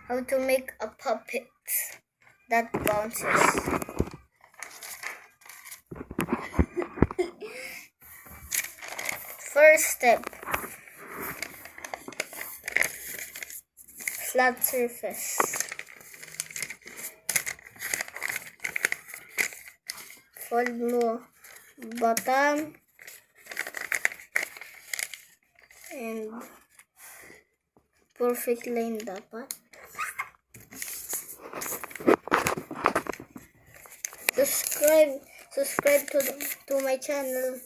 How to make a puppet that bounces. First step, flat surface. Fold mo bottom and perfect line dapat. Subscribe to my channel.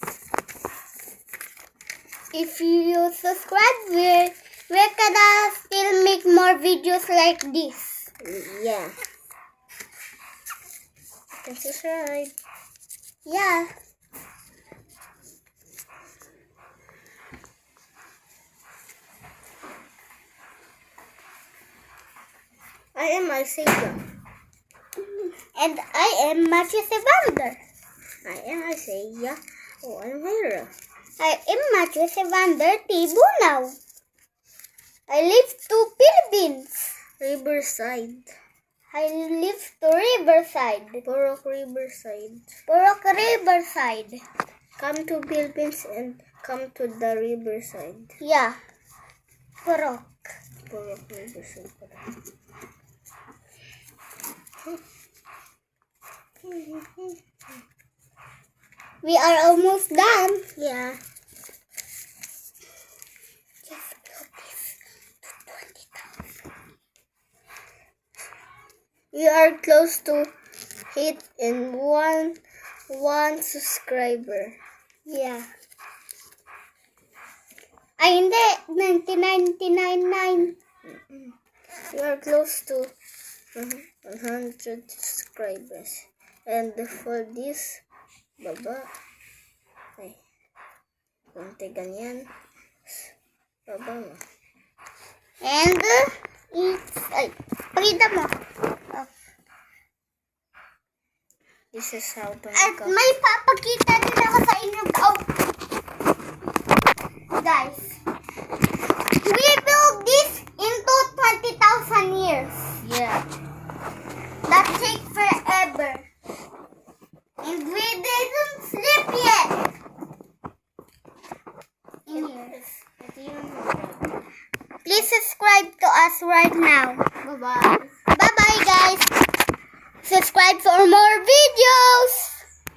If you subscribe, we're gonna still make more videos like this. Yeah. And subscribe. Yeah. I am Isaiah. And I am Matthew Evander. I am Isaiah. Oh, I'm Hera. I am Matthew Evander T. Bunaw. I live to Philippines. Riverside. I live to Riverside. Purok Riverside. Purok Riverside. Come to Philippines and come to the Riverside. Yeah. Purok. Purok Riverside. We are almost done. Yeah. Just build this to 20,000. We are close to hit in one subscriber. Yeah. Ay, hindi. 99.99. We are close to 100 subscribers. And for this, baba. Okay. Konti ganyan. Baba mo. And, pakita mo. Oh. This is how to make At may papakita din ako sa inyo. Guys, we built this into 20,000 years. Yeah. That take forever. And we didn't sleep yet. In here. Please subscribe to us right now. Bye-bye.